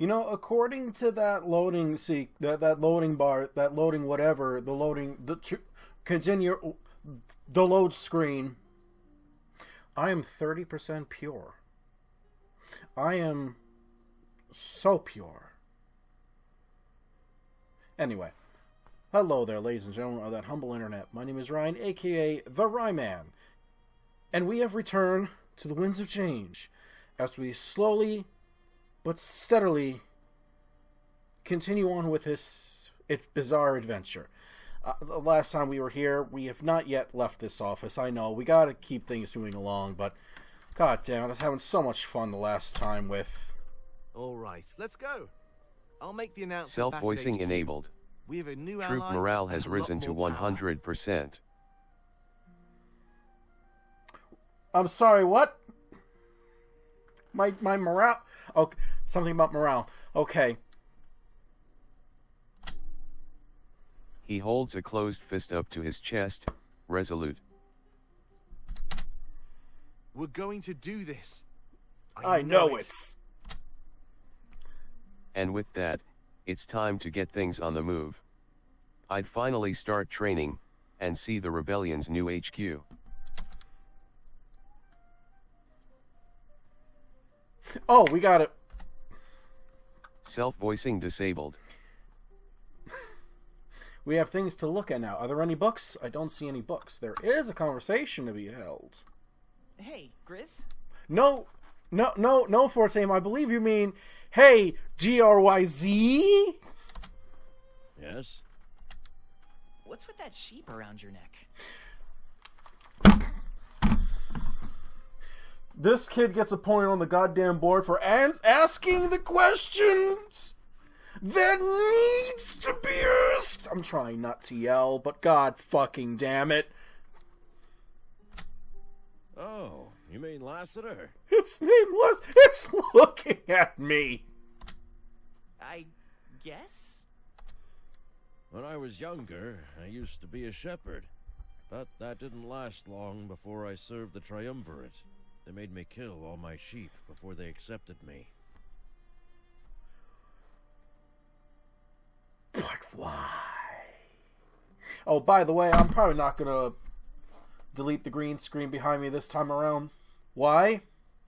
You know, according to that loading that loading bar, that loading whatever, continue the load screen. I am 30% pure. I am so pure. Anyway, hello there, ladies and gentlemen of that humble internet. My name is Ryan, aka the Ryman, and we have returned to the winds of change as we slowly but steadily continue on with this bizarre adventure. The last time we were here, we have not yet left this office. I know, we gotta keep things moving along, but god damn, I was having so much fun the last time with... Alright, let's go. I'll make the announcement. Self-voicing enabled. We have a new Troop ally morale and has a lot risen to more power. 100%. I'm sorry, what? My morale... Oh, something about morale. Okay. He holds a closed fist up to his chest, resolute. We're going to do this. I know it. And with that, it's time to get things on the move. I'd finally start training, and see the rebellion's new HQ. Oh, we got it. Self-voicing disabled. We have things to look at now. Are there any books? I don't see any books. There is a conversation to be held. Hey, Grizz? No, Force Aim. I believe you mean, hey, GRYZ? Yes? What's with that sheep around your neck? This kid gets a point on the goddamn board for asking the questions that needs to be asked. I'm trying not to yell, but god fucking damn it. Oh, you mean Lassiter? It's nameless. It's looking at me. I guess? When I was younger, I used to be a shepherd. But that didn't last long before I served the Triumvirate. They made me kill all my sheep before they accepted me. But why? Oh, by the way, I'm probably not gonna delete the green screen behind me this time around. Why?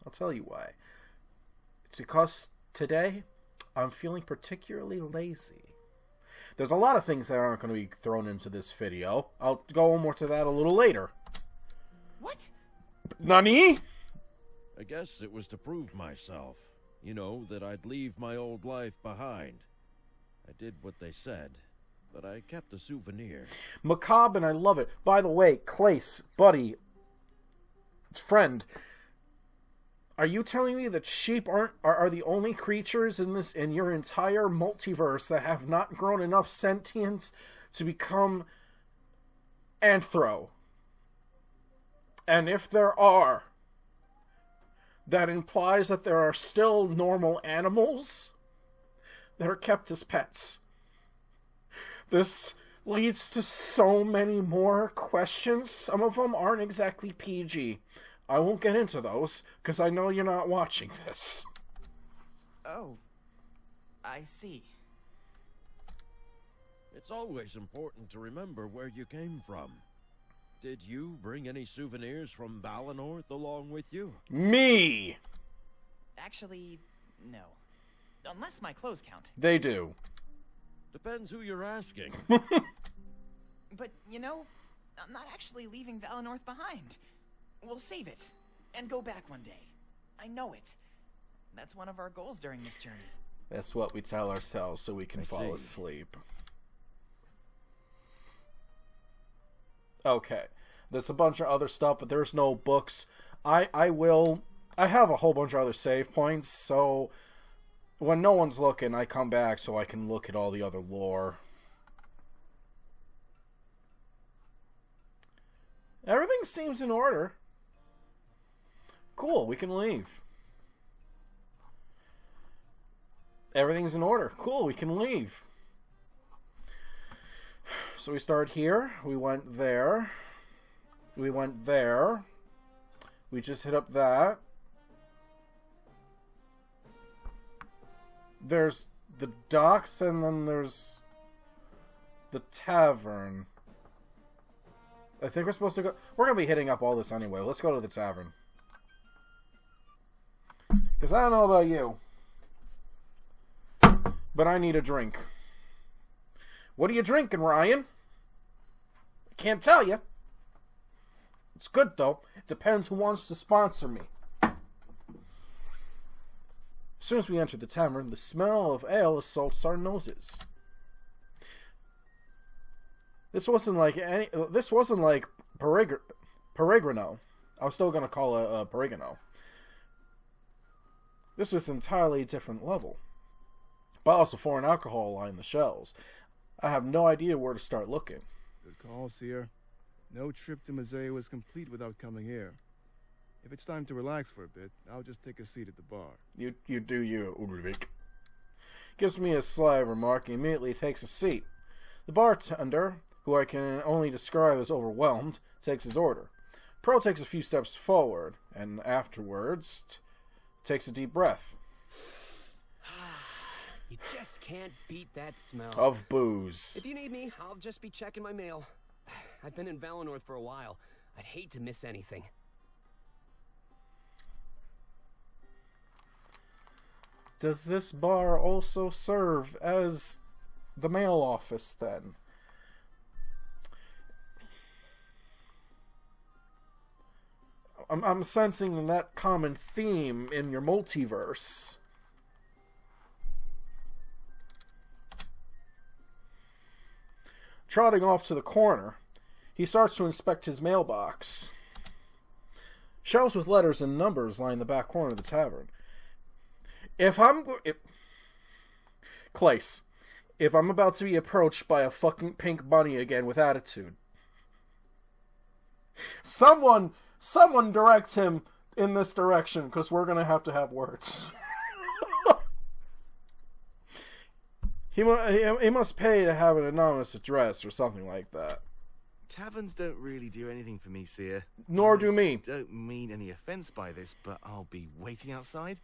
I'll tell you why. It's because today I'm feeling particularly lazy. There's a lot of things that aren't going to be thrown into this video. I'll go more to that a little later. What? Nani? I guess it was to prove myself. You know, that I'd leave my old life behind. I did what they said, but I kept a souvenir. Macabre, and I love it. By the way, Clace, buddy, friend, are you telling me that sheep are the only creatures in your entire multiverse that have not grown enough sentience to become anthro? And if there are, that implies that there are still normal animals that are kept as pets. This leads to so many more questions. Some of them aren't exactly PG. I won't get into those, because I know you're not watching this. Oh, I see. It's always important to remember where you came from. Did you bring any souvenirs from Valinor along with you? Me! Actually, no. Unless my clothes count. They do. Depends who you're asking. But, you know, I'm not actually leaving Valinor behind. We'll save it, and go back one day. I know it. That's one of our goals during this journey. That's what we tell ourselves so we can fall asleep. Okay. There's a bunch of other stuff, but there's no books. I have a whole bunch of other save points, so when no one's looking, I come back so I can look at all the other lore. Everything seems in order. Cool, we can leave. Everything's in order. Cool, we can leave. So we start here. We went there. We went there. We just hit up that. there's the docks, and then there's the tavern. I think we're supposed to go... We're going to be hitting up all this anyway. Let's go to the tavern. Because I don't know about you, but I need a drink. What are you drinking, Ryan? I can't tell you. It's good, though. It depends who wants to sponsor me. As soon as we enter the tavern, the smell of ale assaults our noses. This wasn't like Peregrino. I was still gonna call it Peregrino. This was an entirely different level. Bottles of foreign alcohol line the shelves. I have no idea where to start looking. Good call, Seer. No trip to Mazea was complete without coming here. If it's time to relax for a bit, I'll just take a seat at the bar. You do you, Ulrich. Gives me a sly remark and immediately takes a seat. The bartender, who I can only describe as overwhelmed, takes his order. Pro takes a few steps forward, and afterwards takes a deep breath. You just can't beat that smell. Of booze. If you need me, I'll just be checking my mail. I've been in Valinor for a while. I'd hate to miss anything. Does this bar also serve as the mail office, then? I'm sensing that common theme in your multiverse. Trotting off to the corner, he starts to inspect his mailbox. Shelves with letters and numbers line the back corner of the tavern. Clace, if I'm about to be approached by a fucking pink bunny again with attitude, someone direct him in this direction, because we're gonna have to have words. He must pay to have an anonymous address or something like that. Taverns don't really do anything for me, Seer. Nor do me. Don't mean any offense by this, but I'll be waiting outside.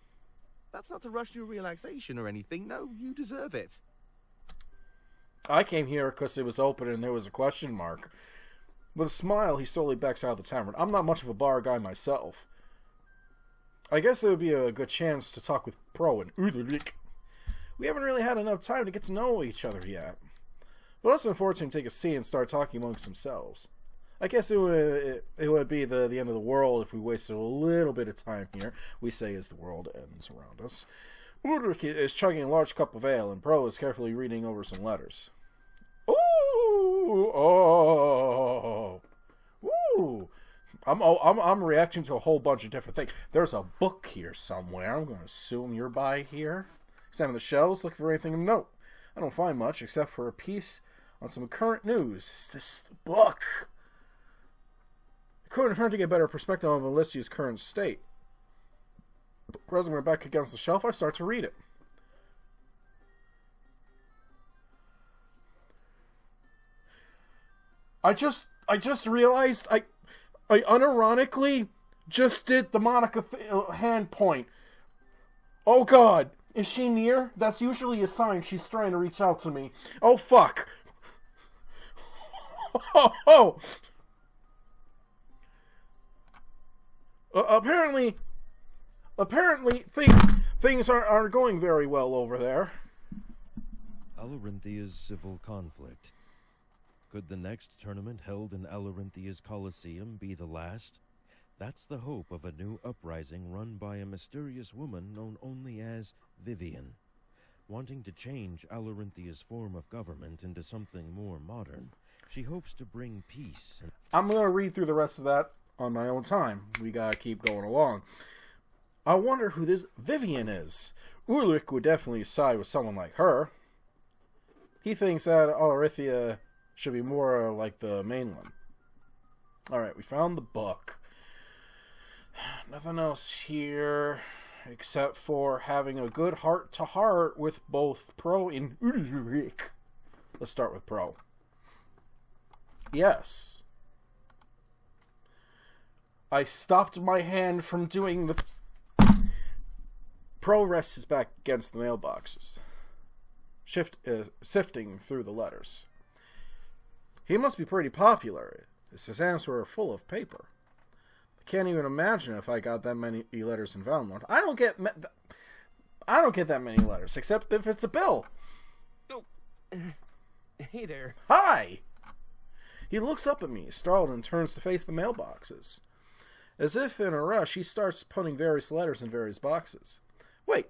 That's not to rush your relaxation or anything. No, you deserve it. I came here because it was open and there was a question mark. With a smile, he slowly backs out of the tavern. I'm not much of a bar guy myself. I guess it would be a good chance to talk with Pro and Ulrich. We haven't really had enough time to get to know each other yet. But let's unfortunately take a seat and start talking amongst themselves. I guess it would be the end of the world if we wasted a little bit of time here. We say as the world ends around us. Ulrich is chugging a large cup of ale, and Pro is carefully reading over some letters. Ooh! Oh! Ooh! I'm reacting to a whole bunch of different things. There's a book here somewhere. I'm going to assume you're by here. Examine the shelves, look for anything of note. I don't find much except for a piece on some current news. Is this the book? It couldn't hurt to get a better perspective on Alicia's current state. Pressing my back against the shelf, I start to read it. I just realized I unironically just did the Monica hand point. Oh God, is she near? That's usually a sign she's trying to reach out to me. Oh fuck. Oh. Apparently things aren't going very well over there. Alorinthia's civil conflict. Could the next tournament held in Alorinthia's Colosseum be the last? That's the hope of a new uprising run by a mysterious woman known only as Vivian. Wanting to change Alorinthia's form of government into something more modern, she hopes to bring peace. I'm going to read through the rest of that on my own time. We got to keep going along. I wonder who this Vivian is. Ulrich would definitely side with someone like her. He thinks that Alorithia should be more like the main one. Alright, we found the book. Nothing else here except for having a good heart-to-heart with both Pro and Ulrich. Let's start with Pro. Yes. I stopped my hand from doing the... Pro rests his back against the mailboxes, sifting through the letters. He must be pretty popular, as his hands were full of paper. I can't even imagine if I got that many letters in Valinor. I don't get that many letters, except if it's a bill. Oh, hey there. Hi! He looks up at me, startled, and turns to face the mailboxes. As if in a rush, he starts putting various letters in various boxes. Wait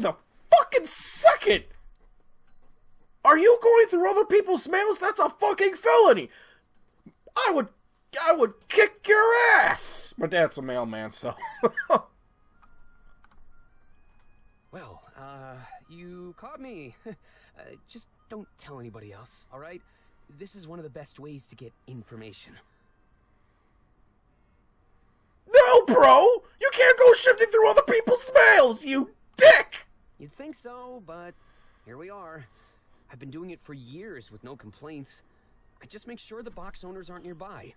the fucking second! Are you going through other people's mails? That's a fucking felony! I would kick your ass! My dad's a mailman, so... Well, you caught me. Just don't tell anybody else, alright? This is one of the best ways to get information. No, bro! You can't go shifting through other people's mails, you dick! You'd think so, but here we are. I've been doing it for years with no complaints. I just make sure the box owners aren't nearby.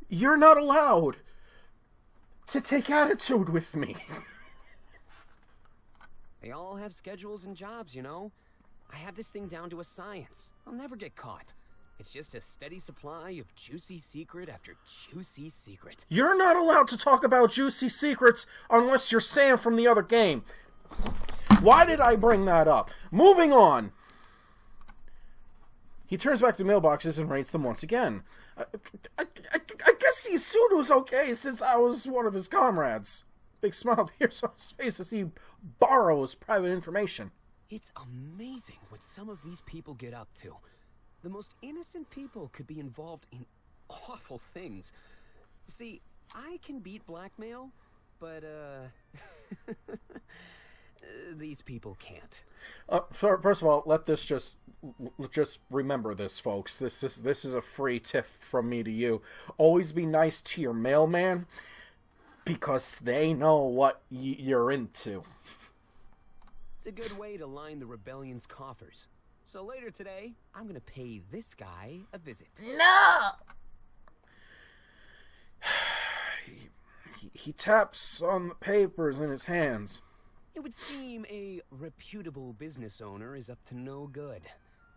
You're not allowed to take attitude with me. They all have schedules and jobs, you know? I have this thing down to a science. I'll never get caught. It's just a steady supply of juicy secret after juicy secret. You're not allowed to talk about juicy secrets unless you're Sam from the other game. Why did I bring that up? Moving on. He turns back to the mailboxes and rates them once again. I guess he assumed it was okay since I was one of his comrades. Big smile appears on his face as he borrows private information. It's amazing what some of these people get up to. The most innocent people could be involved in awful things. See, I can beat blackmail, but, these people can't. First of all, let's just remember this, folks. This is a free tip from me to you. Always be nice to your mailman, because they know what you're into. It's a good way to line the rebellion's coffers. So later today, I'm gonna pay this guy a visit. No! He taps on the papers in his hands. It would seem a reputable business owner is up to no good.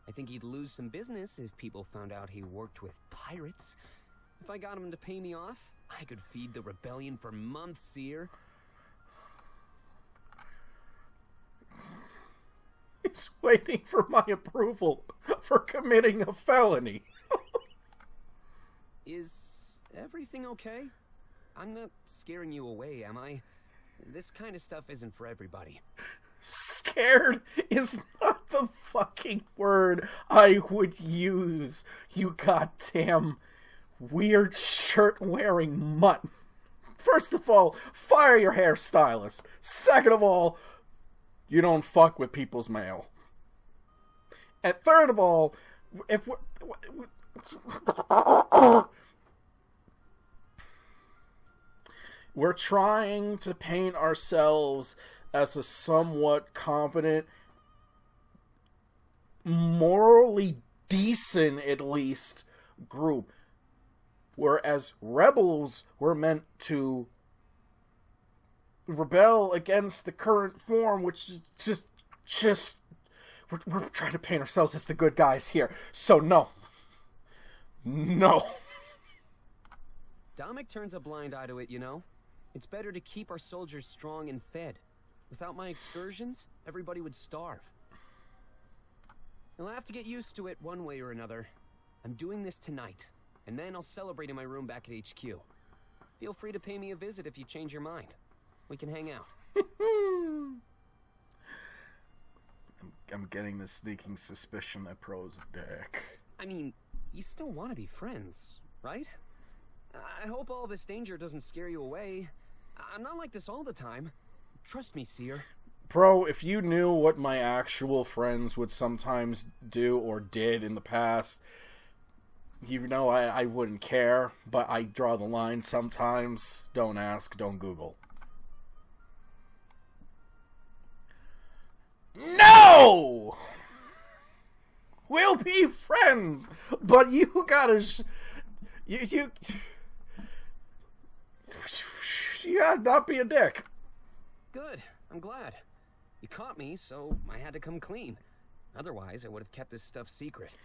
I think he'd lose some business if people found out he worked with pirates. If I got him to pay me off, I could feed the rebellion for months, Seer. He's waiting for my approval for committing a felony. Is everything okay? I'm not scaring you away, am I? This kind of stuff isn't for everybody. Scared is not the fucking word I would use, you goddamn weird shirt-wearing mutt. First of all, fire your hairstylist. Second of all, you don't fuck with people's mail. And third of all, if we're trying to paint ourselves as a somewhat competent, morally decent, at least, group, whereas rebels were meant to rebel against the current form, which is just we're trying to paint ourselves as the good guys here. So no. Dominic turns a blind eye to it, you know. It's better to keep our soldiers strong and fed. Without my excursions, everybody would starve. You'll have to get used to it one way or another. I'm doing this tonight, and then I'll celebrate in my room back at HQ. Feel free to pay me a visit if you change your mind. We can hang out. I'm getting the sneaking suspicion that Pro's a dick. I mean, you still want to be friends, right? I hope all this danger doesn't scare you away. I'm not like this all the time. Trust me, Seer. Pro, if you knew what my actual friends would sometimes do or did in the past, you know I wouldn't care, but I draw the line sometimes. Don't ask, don't Google. No! We'll be friends, but you gotta You gotta not be a dick. Good. I'm glad. You caught me, so I had to come clean. Otherwise, I would have kept this stuff secret.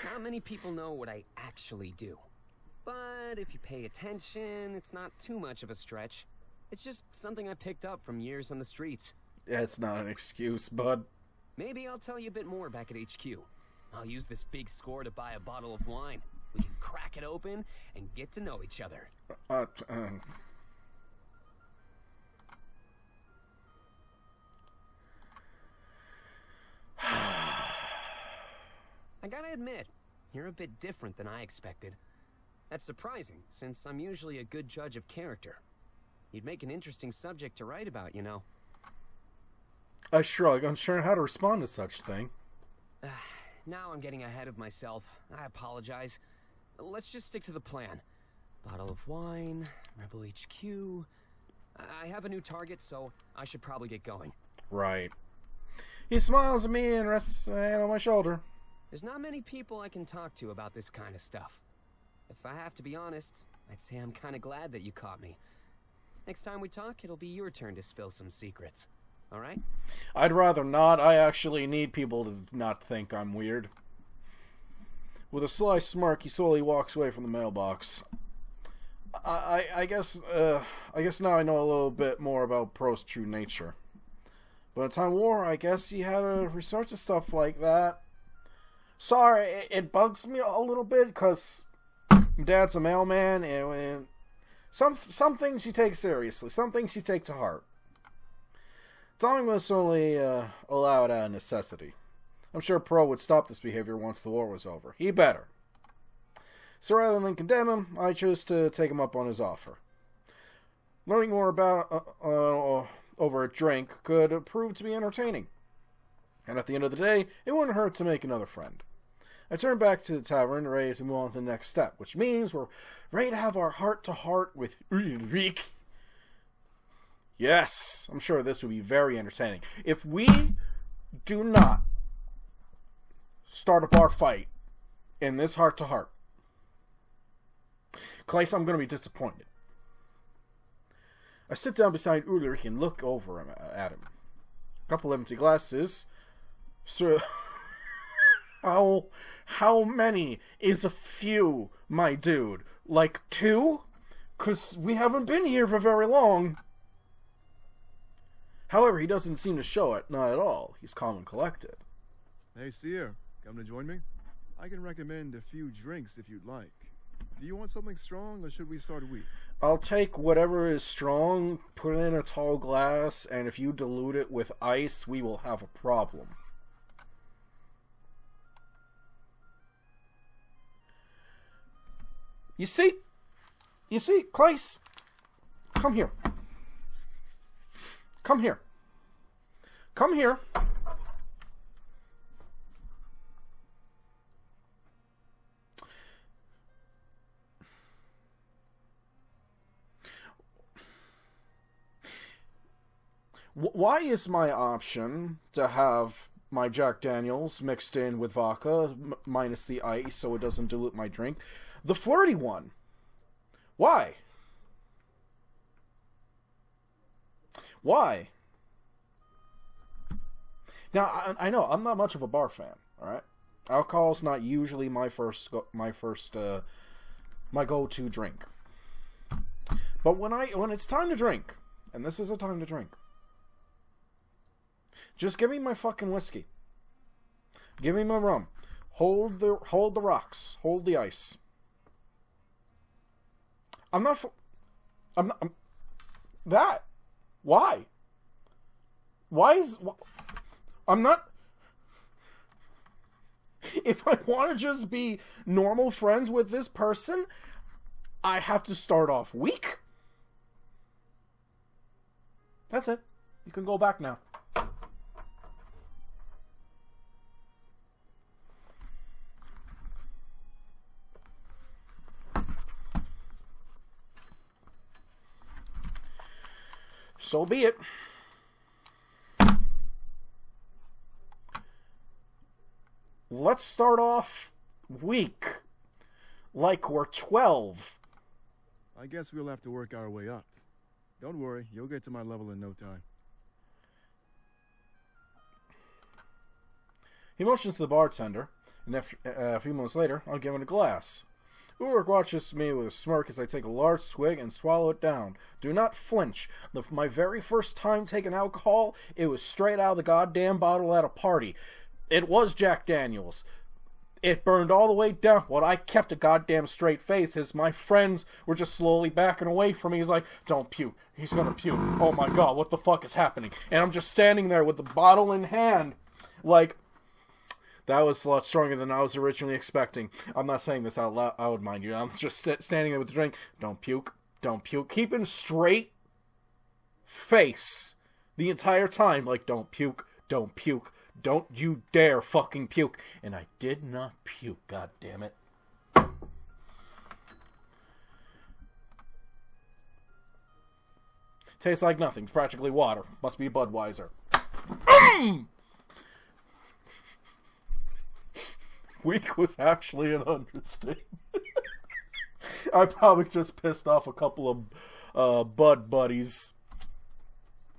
Not many people know what I actually do. But if you pay attention, it's not too much of a stretch. It's just something I picked up from years on the streets. That's not an excuse, bud. Maybe I'll tell you a bit more back at HQ. I'll use this big score to buy a bottle of wine. We can crack it open and get to know each other. I gotta admit, you're a bit different than I expected. That's surprising, since I'm usually a good judge of character. You'd make an interesting subject to write about, you know. I shrug, unsure how to respond to such thing. Now I'm getting ahead of myself. I apologize. Let's just stick to the plan. Bottle of wine, Rebel HQ. I have a new target, so I should probably get going. Right. He smiles at me and rests a hand on my shoulder. There's not many people I can talk to about this kind of stuff. If I have to be honest, I'd say I'm kind of glad that you caught me. Next time we talk, it'll be your turn to spill some secrets. All right? I'd rather not. I actually need people to not think I'm weird. With a sly smirk, he slowly walks away from the mailbox. I guess now I know a little bit more about Pro's true nature. But in time of war, I guess he had to resort to stuff like that. Sorry, it bugs me a little bit because Dad's a mailman, and some things you take seriously, some things you take to heart. Tommy was only allowed out of necessity. I'm sure Pro would stop this behavior once the war was over. He better. So rather than condemn him, I chose to take him up on his offer. Learning more about over a drink could prove to be entertaining. And at the end of the day, it wouldn't hurt to make another friend. I turned back to the tavern, ready to move on to the next step, which means we're ready to have our heart-to-heart with Ulrich. Yes, I'm sure this would be very entertaining. If we do not start a bar fight in this heart-to-heart, Claes, I'm going to be disappointed. I sit down beside Ulrich and look over at him. A couple empty glasses. So, how many is a few, my dude? Like 2? 'Cause we haven't been here for very long. However, he doesn't seem to show it, not at all. He's calm and collected. Hey, Seer, come to join me? I can recommend a few drinks if you'd like. Do you want something strong, or should we start weak? I'll take whatever is strong, put it in a tall glass, and if you dilute it with ice, we will have a problem. You see, Claes, come here. Come here. Come here. Why is my option to have my Jack Daniels mixed in with vodka, minus the ice so it doesn't dilute my drink, the flirty one? Why? Why? Now, I know I'm not much of a bar fan, alright? Alcohol's not usually my go-to drink. But when it's time to drink, and this is a time to drink, just give me my fucking whiskey. Give me my rum. Hold the rocks. Hold the ice. I'm not that. Why? I'm not. If I want to just be normal friends with this person, I have to start off weak. That's it. You can go back now. So be it. Let's start off weak. like we're 12. I guess we'll have to work our way up. Don't worry, you'll get to my level in no time. He motions to the bartender, and after, a few moments later, I'll give him a glass. Ulrich watches me with a smirk as I take a large swig and swallow it down. Do not flinch. My very first time taking alcohol, it was straight out of the goddamn bottle at a party. It was Jack Daniels. It burned all the way down. What I kept a goddamn straight face is my friends were just slowly backing away from me. He's like, don't puke. He's gonna puke. Oh my god, what the fuck is happening? And I'm just standing there with the bottle in hand, like... That was a lot stronger than I was originally expecting. I'm not saying this out loud, mind you. I'm just standing there with the drink. Don't puke. Don't puke. Keeping straight face the entire time. Like, don't puke. Don't puke. Don't you dare fucking puke. And I did not puke. God damn it. Tastes like nothing. It's practically water. Must be Budweiser. Weak was actually an understatement. I probably just pissed off a couple of Bud buddies.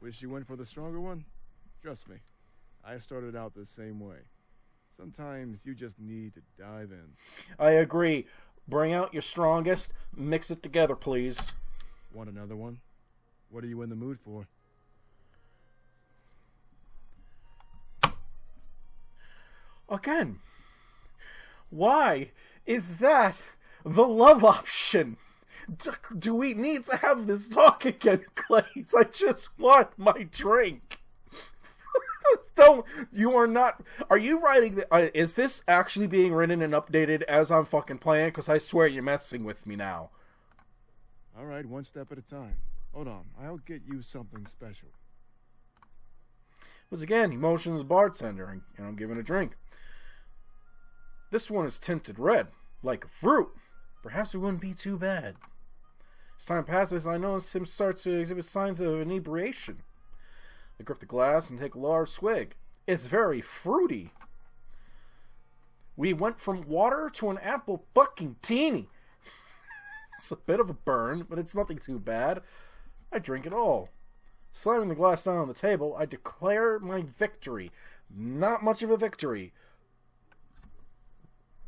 Wish you went for the stronger one? Trust me, I started out the same way. Sometimes you just need to dive in. I agree. Bring out your strongest. Mix it together, please. Want another one? What are you in the mood for? Again. Why is that the love option? Do we need to have this talk again, Clays? I just want my drink. You are not... Are you writing... is this actually being written and updated as I'm fucking playing? Because I swear you're messing with me now. Alright, one step at a time. Hold on, I'll get you something special. Once again, he motions the bartender, and I'm giving a drink. This one is tinted red, like a fruit. Perhaps it wouldn't be too bad. As time passes, I notice him start to exhibit signs of inebriation. I grip the glass and take a large swig. It's very fruity. We went from water to an apple fucking teeny. It's a bit of a burn, but it's nothing too bad. I drink it all. Slamming the glass down on the table, I declare my victory. Not much of a victory.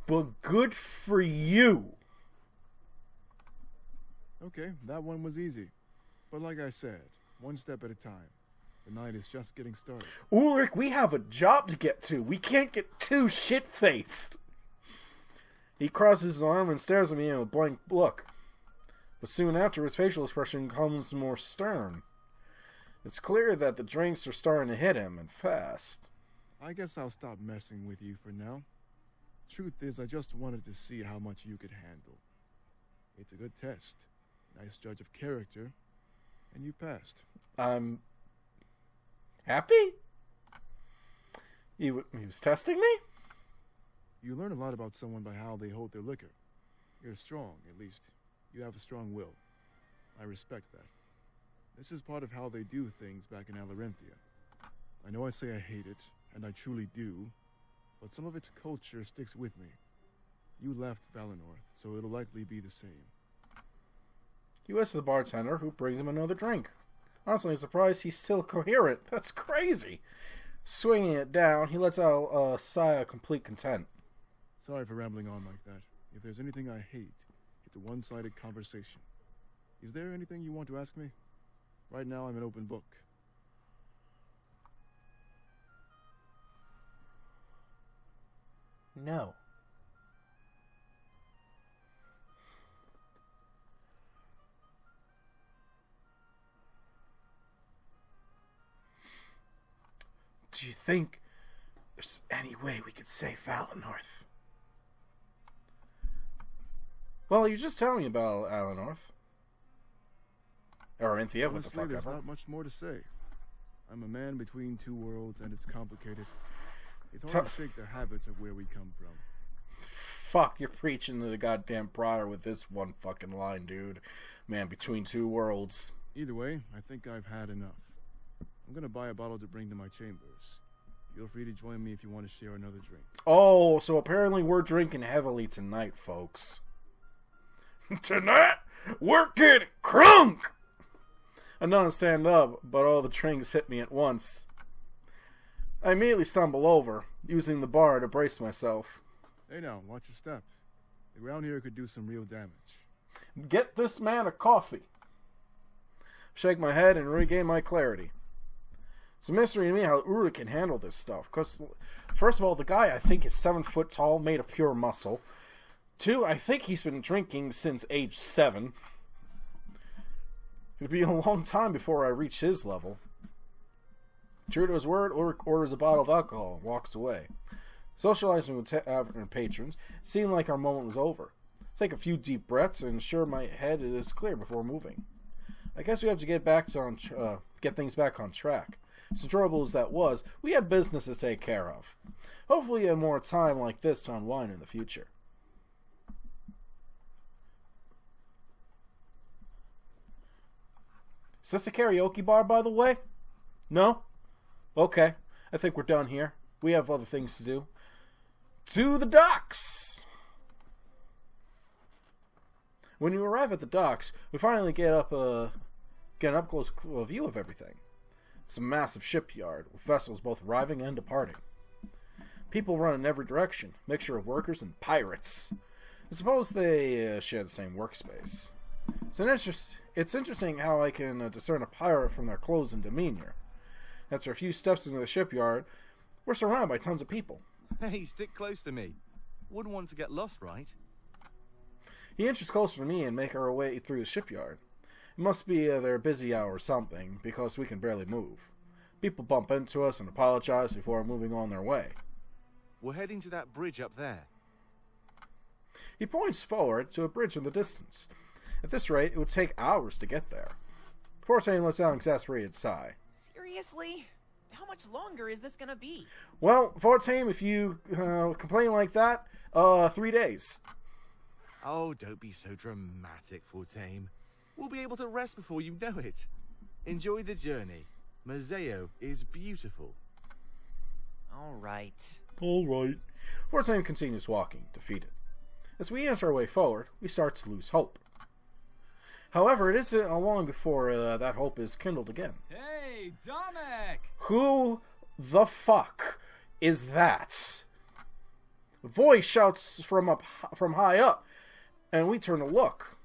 But good for you. Okay, that one was easy. But like I said, one step at a time. The night is just getting started. Ulrich, we have a job to get to. We can't get too shit-faced. He crosses his arm and stares at me in a blank look. But soon after, his facial expression becomes more stern. It's clear that the drinks are starting to hit him, and fast. I guess I'll stop messing with you for now. Truth is, I just wanted to see how much you could handle. It's a good test. Nice judge of character. And you passed. I'm happy? He was testing me? You learn a lot about someone by how they hold their liquor. You're strong, at least. You have a strong will. I respect that. This is part of how they do things back in Alarenthia. I know I say I hate it, and I truly do, but some of its culture sticks with me. You left Valinor, so it'll likely be the same. He waits to the bartender, who brings him another drink. Honestly, I'm surprised he's still coherent. That's crazy. Swinging it down, he lets out a sigh of complete content. Sorry for rambling on like that. If there's anything I hate, it's a one-sided conversation. Is there anything you want to ask me? Right now, I'm an open book. No. Do you think there's any way we could save Valinor? Well, you just tell me about Valinor. Or Anthea, what the Honestly, fuck there's ever. not much more to say. I'm a man between two worlds, and it's complicated. It's hard to shake the habits of where we come from. Fuck, you're preaching to the goddamn prior with this one fucking line, dude. Man, between two worlds. Either way, I think I've had enough. I'm gonna buy a bottle to bring to my chambers. Feel free to join me if you want to share another drink. Oh, so apparently we're drinking heavily tonight, folks. Tonight, we're getting crunk! I don't stand up, but all the drinks hit me at once. I immediately stumble over, using the bar to brace myself. Hey now, watch your step. The ground here could do some real damage. Get this man a coffee. Shake my head and regain my clarity. It's a mystery to me how Uri can handle this stuff. Because, first of all, the guy I think is 7 foot tall, made of pure muscle. 2, I think he's been drinking since age 7. It'd be a long time before I reach his level. True to his word, Ulrich orders a bottle of alcohol and walks away. Socializing with tavern patrons seemed like our moment was over. Take a few deep breaths and ensure my head is clear before moving. I guess we have to get things back on track. As enjoyable as that was, we had business to take care of. Hopefully, we have more time like this to unwind in the future. Is this a karaoke bar, by the way? No? Okay. I think we're done here. We have other things to do. To the docks! When you arrive at the docks, we finally get an up-close view of everything. It's a massive shipyard, with vessels both arriving and departing. People run in every direction, mixture of workers and pirates. I suppose they share the same workspace. It's interesting how I can discern a pirate from their clothes and demeanor. After a few steps into the shipyard, we're surrounded by tons of people. Hey, stick close to me. Wouldn't want to get lost, right? He inches closer to me and make our way through the shipyard. It must be their busy hour or something, because we can barely move. People bump into us and apologize before moving on their way. We're heading to that bridge up there. He points forward to a bridge in the distance. At this rate, it would take hours to get there. Fortane lets out an exasperated sigh. Seriously? How much longer is this gonna be? Well, Fortane, if you complain like that, 3 days. Oh, don't be so dramatic, Fortame. We'll be able to rest before you know it. Enjoy the journey. Museo is beautiful. Alright. Alright. Fortane continues walking, defeated. As we inch our way forward, we start to lose hope. However, it isn't long before that hope is kindled again. Hey, Domek! Who the fuck is that? A voice shouts from high up, and we turn to look.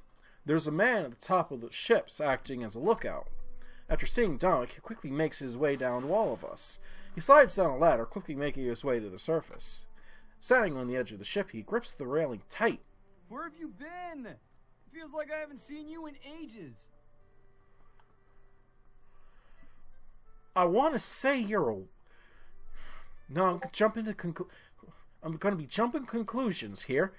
There's a man at the top of the ships acting as a lookout. After seeing Domek, he quickly makes his way down to all of us. He slides down a ladder, quickly making his way to the surface. Standing on the edge of the ship, he grips the railing tight. Where have you been? Feels like I haven't seen you in ages. I want to say you're a... No, I'm going to be jumping conclusions here.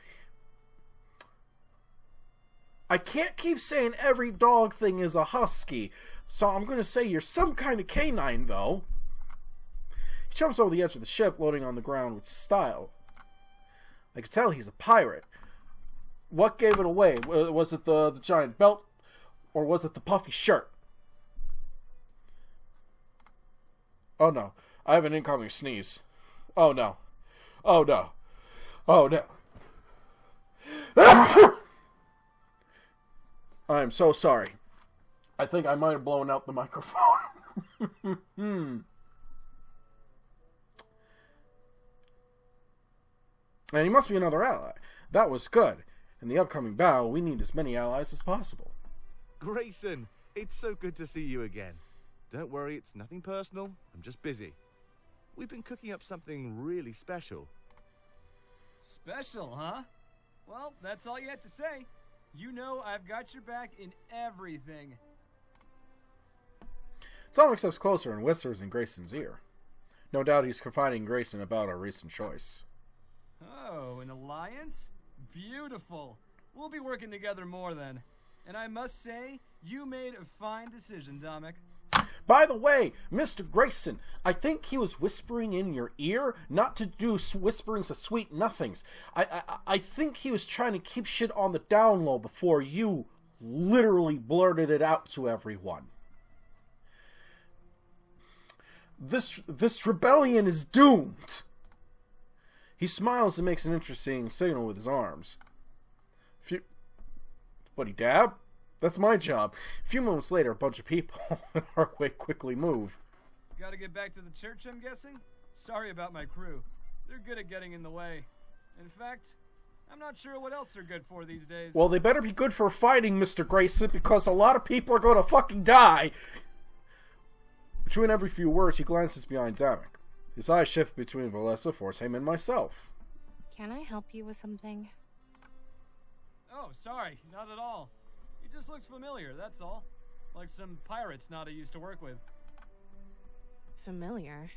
I can't keep saying every dog thing is a husky, so I'm going to say you're some kind of canine, though. He jumps over the edge of the ship, loading on the ground with style. I could tell he's a pirate. What gave it away? Was it the giant belt, or was it the puffy shirt? Oh no, I have an incoming sneeze. Oh no. Oh no. Oh no. I'm so sorry. I think I might have blown out the microphone. And he must be another ally. That was good. In the upcoming battle, we need as many allies as possible. Grayson, it's so good to see you again. Don't worry, it's nothing personal. I'm just busy. We've been cooking up something really special. Special, huh? Well, that's all you had to say. You know I've got your back in everything. Domek steps closer and whispers in Grayson's ear. No doubt he's confiding Grayson about our recent choice. Oh, an alliance? Beautiful. We'll be working together more then. And I must say, you made a fine decision, Domek. By the way, Mr. Grayson, I think he was whispering in your ear, not to do whisperings of sweet nothings. I think he was trying to keep shit on the down low before you literally blurted it out to everyone. This rebellion is doomed. He smiles and makes an interesting signal with his arms. Buddy dab? That's my job. A few moments later, a bunch of people in our way quickly move. Gotta get back to the church, I'm guessing? Sorry about my crew. They're good at getting in the way. In fact, I'm not sure what else they're good for these days. Well, they better be good for fighting, Mr. Grayson, because a lot of people are going to fucking die. Between every few words, he glances behind Damek. His eyes shift between Valessa, Forsham, and myself. Can I help you with something? Oh, sorry, not at all. He just looks familiar, that's all. Like some pirates Nada used to work with. Familiar?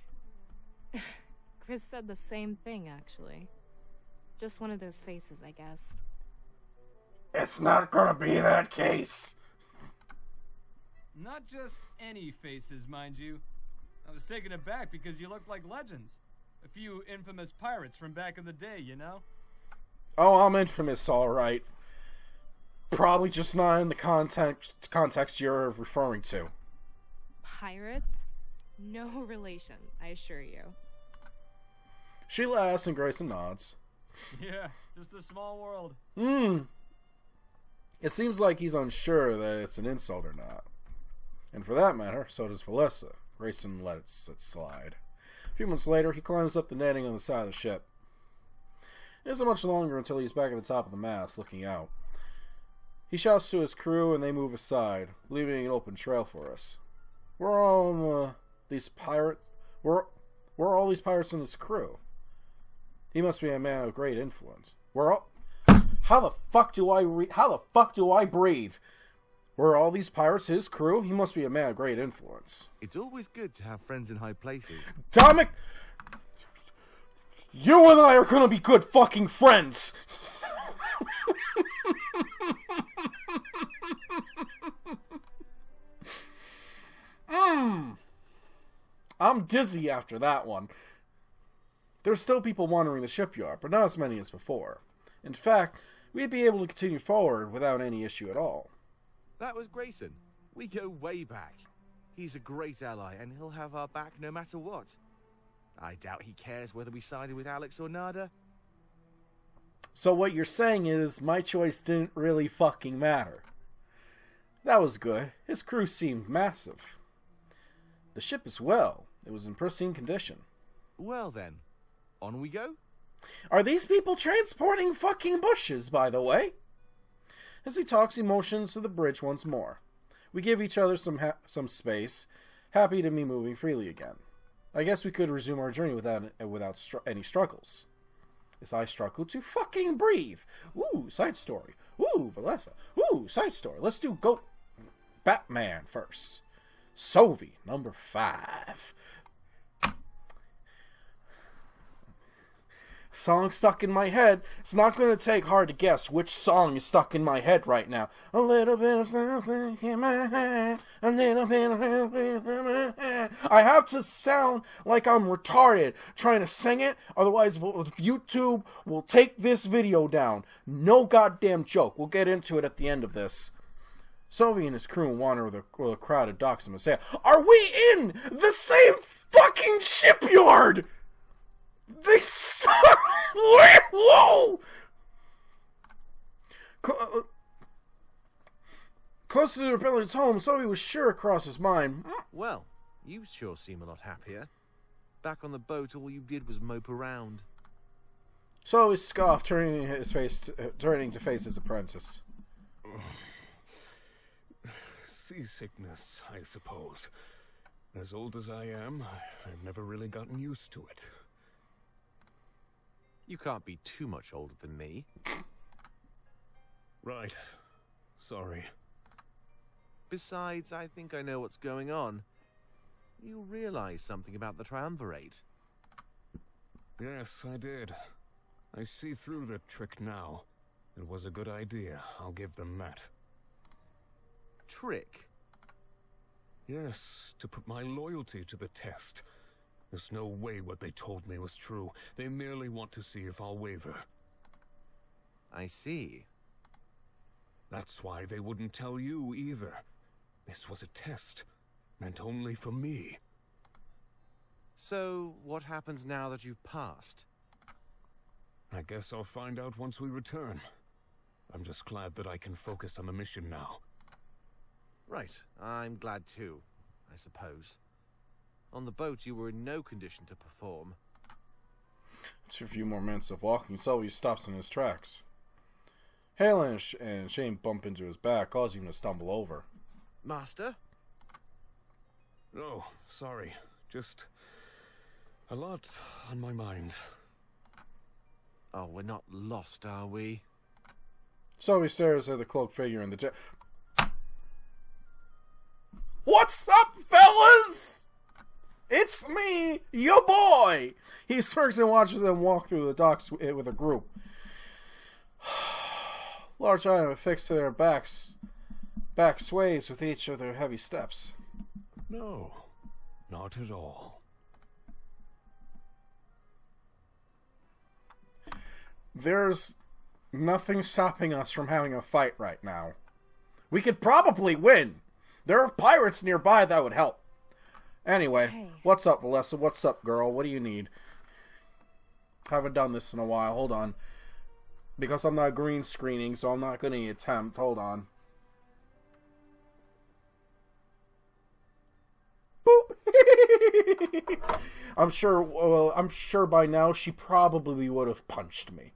Chris said the same thing, actually. Just one of those faces, I guess. It's not gonna be that case. Not just any faces, mind you. I was taken aback because you looked like legends. A few infamous pirates from back in the day, you know? Oh, I'm infamous, alright. Probably just not in the context you're referring to. Pirates? No relation, I assure you. She laughs and Grayson nods. Yeah, just a small world. It seems like he's unsure that it's an insult or not. And for that matter, so does Valessa. Grayson lets it slide. A few months later, he climbs up the netting on the side of the ship. It isn't much longer until he's back at the top of the mast, looking out. He shouts to his crew, and they move aside, leaving an open trail for us. We're all these pirates in his crew. He must be a man of great influence. How the fuck do I breathe? Were all these pirates his crew? He must be a man of great influence. It's always good to have friends in high places. Dominic! You and I are gonna be good fucking friends! I'm dizzy after that one. There's still people wandering the shipyard, but not as many as before. In fact, we'd be able to continue forward without any issue at all. That was Grayson. We go way back. He's a great ally, and he'll have our back no matter what. I doubt he cares whether we sided with Alex or Nada. So what you're saying is, my choice didn't really fucking matter. That was good. His crew seemed massive. The ship as well. It was in pristine condition. Well then, on we go? Are these people transporting fucking bushes, by the way? As he talks, he motions to the bridge once more. We give each other some space, happy to be moving freely again. I guess we could resume our journey without any struggles. As I struggle to fucking breathe. Ooh, side story. Ooh, Valessa. Ooh, side story. Let's do Batman first. Sovi, number 5. Song stuck in my head. It's not going to take hard to guess which song is stuck in my head right now. A little bit of something in my head. A little bit of something in my head. I have to sound like I'm retarded trying to sing it. Otherwise, YouTube will take this video down. No goddamn joke. We'll get into it at the end of this. Sovi and his crew wander the crowded docks and say, "Are we in the same fucking shipyard?" They start. Whoa! Close to the rebellion's home, Sovi was sure across his mind. Well, you sure seem a lot happier. Back on the boat, all you did was mope around. Sovi scoffed, turning to face his apprentice. Seasickness, I suppose. As old as I am, I've never really gotten used to it. You can't be too much older than me. Right. Sorry. Besides, I think I know what's going on. You realize something about the Triumvirate. Yes, I did. I see through the trick now. It was a good idea, I'll give them that. Trick? Yes, to put my loyalty to the test. There's no way what they told me was true. They merely want to see if I'll waver. I see. That's why they wouldn't tell you either. This was a test, meant only for me. So, what happens now that you've passed? I guess I'll find out once we return. I'm just glad that I can focus on the mission now. Right, I'm glad too, I suppose. On the boat, you were in no condition to perform. It's a few more minutes of walking, so he stops in his tracks. Hale and Shane bump into his back, causing him to stumble over. Master? Oh, sorry. Just a lot on my mind. Oh, we're not lost, are we? So he stares at the cloaked figure in the jet. What's up, fellas? It's me, your boy! He smirks and watches them walk through the docks with a group. Large item affixed to their backs. Back sways with each of their heavy steps. No, not at all. There's nothing stopping us from having a fight right now. We could probably win. There are pirates nearby that would help. Anyway, Hey. What's up, Valessa? What's up, girl? What do you need? Haven't done this in a while. Hold on. Because I'm not green screening, so I'm not going to attempt. Hold on. Boop. I'm sure by now she probably would have punched me.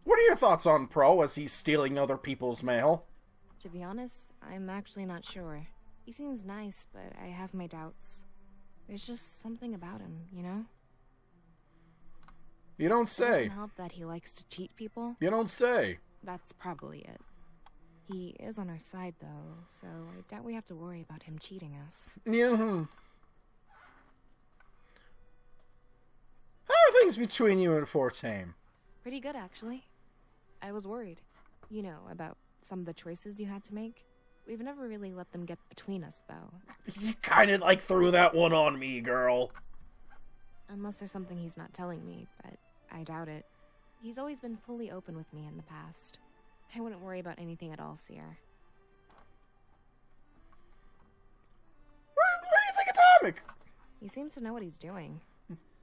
What are your thoughts on Pro as he's stealing other people's mail? To be honest, I'm actually not sure. He seems nice, but I have my doubts. There's just something about him, you know? You don't It say. doesn't help that he likes to cheat people. You don't say. That's probably it. He is on our side, though, so I doubt we have to worry about him cheating us. Yeah. How are things between you and Fortame? Pretty good, actually. I was worried. You know, about some of the choices you had to make. We've never really let them get between us, though. You kind of like threw that one on me, girl. Unless there's something he's not telling me, but I doubt it. He's always been fully open with me in the past. I wouldn't worry about anything at all, Seer. What do you think of Atomic? He seems to know what he's doing.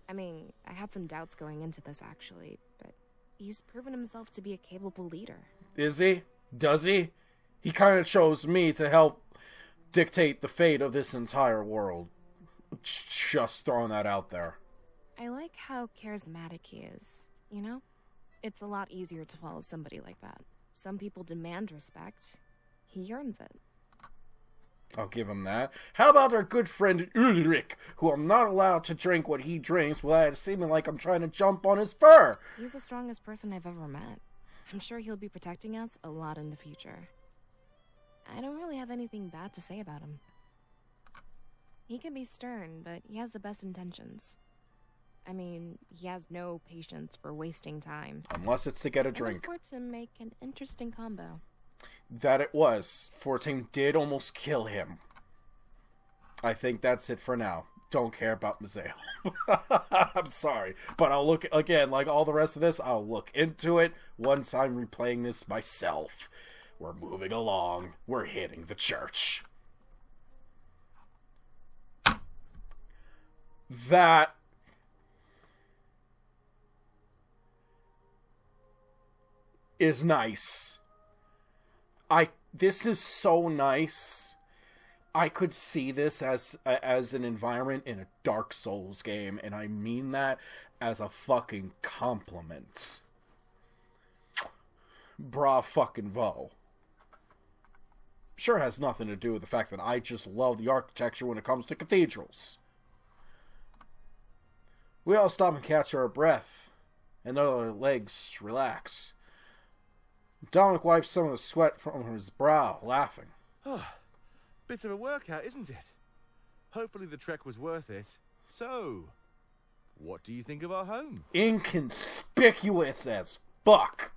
I mean, I had some doubts going into this, actually, but he's proven himself to be a capable leader. Is he? Does he? He kind of chose me to help dictate the fate of this entire world. Just throwing that out there. I like how charismatic he is, you know? It's a lot easier to follow somebody like that. Some people demand respect. He earns it. I'll give him that. How about our good friend Ulrich, who I'm not allowed to drink what he drinks without it seeming like I'm trying to jump on his fur? He's the strongest person I've ever met. I'm sure he'll be protecting us a lot in the future. I don't really have anything bad to say about him. He can be stern, but he has the best intentions. I mean, he has no patience for wasting time. Unless it's to get a I drink. look forward to make an interesting combo. That it was. Fortune did almost kill him. I think that's it for now. Don't care about Mazeo. I'm sorry. But I'll look, again, like all the rest of this, I'll look into it once I'm replaying this myself. We're moving along. We're hitting the church. That is nice. This is so nice. I could see this as an environment in a Dark Souls game, and I mean that as a fucking compliment. Bra fucking vo. Sure has nothing to do with the fact that I just love the architecture when it comes to cathedrals. We all stop and catch our breath, and our legs relax. Dominic wipes some of the sweat from his brow, laughing. Bit of a workout, isn't it? Hopefully the trek was worth it. So, what do you think of our home? Inconspicuous as fuck.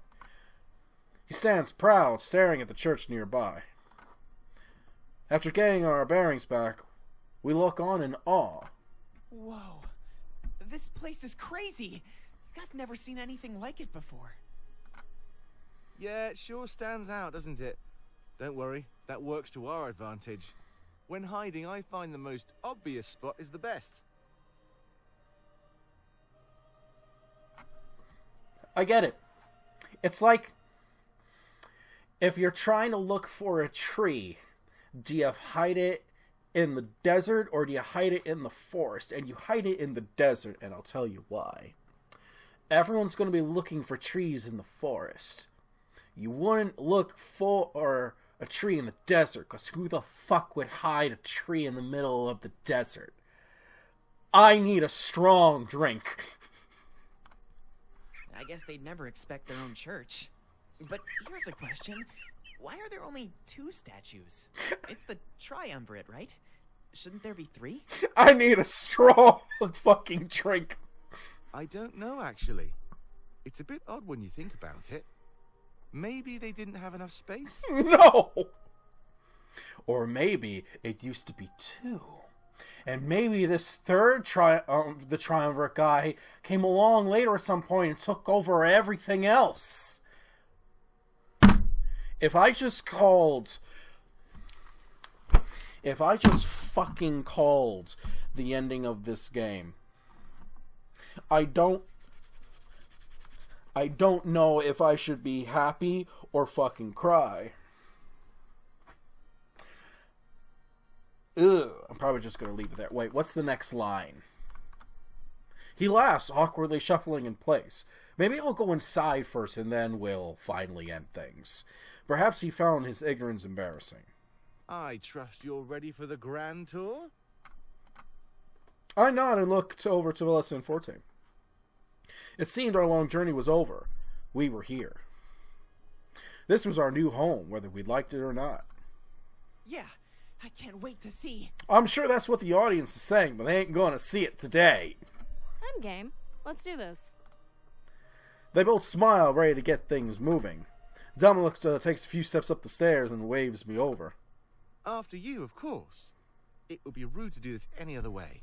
He stands proud, staring at the church nearby. After getting our bearings back, we look on in awe. Whoa. This place is crazy. I've never seen anything like it before. Yeah, it sure stands out, doesn't it? Don't worry, that works to our advantage. When hiding, I find the most obvious spot is the best. I get it. It's like if you're trying to look for a tree, do you hide it in the desert or do you hide it in the forest? And you hide it in the desert, and I'll tell you why. Everyone's going to be looking for trees in the forest. You wouldn't look for a tree in the desert, because who the fuck would hide a tree in the middle of the desert? I need a strong drink. I guess they'd never expect their own church. But here's a question. Why are there only 2 statues? It's the triumvirate, right? Shouldn't there be 3? I need a strong fucking drink. I don't know, actually. It's a bit odd when you think about it. Maybe they didn't have enough space? No! Or maybe it used to be 2. And maybe this third the triumvirate guy came along later at some point and took over everything else. If I just fucking called the ending of this game, I don't know if I should be happy or fucking cry. Ugh, I'm probably just going to leave it there. Wait, what's the next line? He laughs, awkwardly shuffling in place. Maybe I'll go inside first and then we'll finally end things. Perhaps he found his ignorance embarrassing. I trust you're ready for the grand tour? I nod and looked over to Melissa and Forte. It seemed our long journey was over. We were here. This was our new home, whether we liked it or not. Yeah, I can't wait to see. I'm sure that's what the audience is saying, but they ain't going to see it today. I'm game. Let's do this. They both smile, ready to get things moving. Dominic takes a few steps up the stairs and waves me over. After you, of course. It would be rude to do this any other way.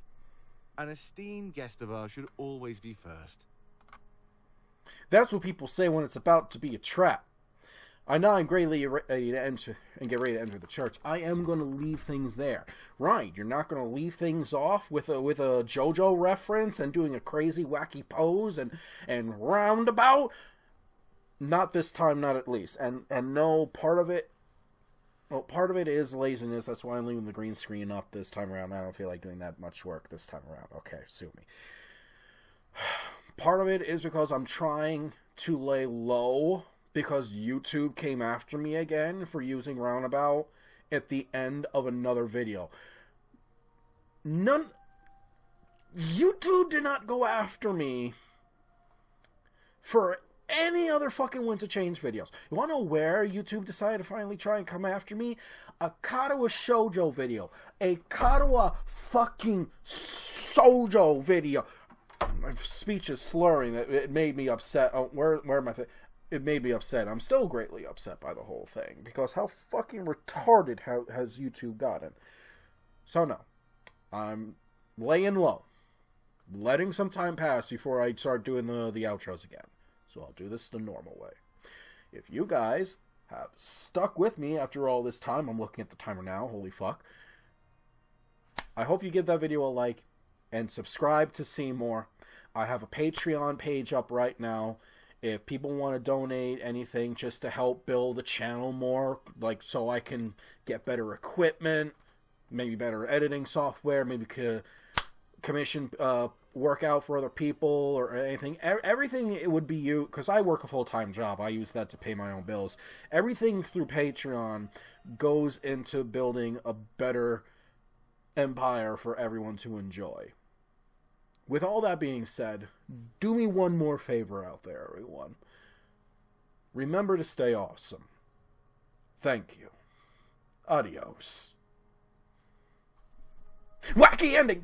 An esteemed guest of ours should always be first. That's what people say when it's about to be a trap. I know I'm greatly ready to enter and get ready to enter the church. I am going to leave things there. Right, you're not going to leave things off with a JoJo reference and doing a crazy wacky pose and roundabout? Not this time, not at least. And no, part of it is laziness. That's why I'm leaving the green screen up this time around. I don't feel like doing that much work this time around. Okay, sue me. Part of it is because I'm trying to lay low because YouTube came after me again for using roundabout at the end of another video. YouTube did not go after me for any other fucking Winds of Change videos. You want to know where YouTube decided to finally try and come after me? A Katawa Shoujo video. A Katawa fucking Shoujo video. My speech is slurring. It made me upset. Oh, where am I? It made me upset. I'm still greatly upset by the whole thing. Because how fucking retarded has YouTube gotten? So no. I'm laying low. Letting some time pass before I start doing the outros again. So I'll do this the normal way. If you guys have stuck with me after all this time, I'm looking at the timer now, holy fuck. I hope you give that video a like and subscribe to see more. I have a Patreon page up right now. If people want to donate anything just to help build the channel more, like so I can get better equipment, maybe better editing software, maybe commission work out for other people or anything. Everything it would be you, because I work a full-time job. I use that to pay my own bills. Everything through Patreon goes into building a better empire for everyone to enjoy. With all that being said, do me one more favor out there, everyone. Remember to stay awesome. Thank you. Adios. Wacky ending!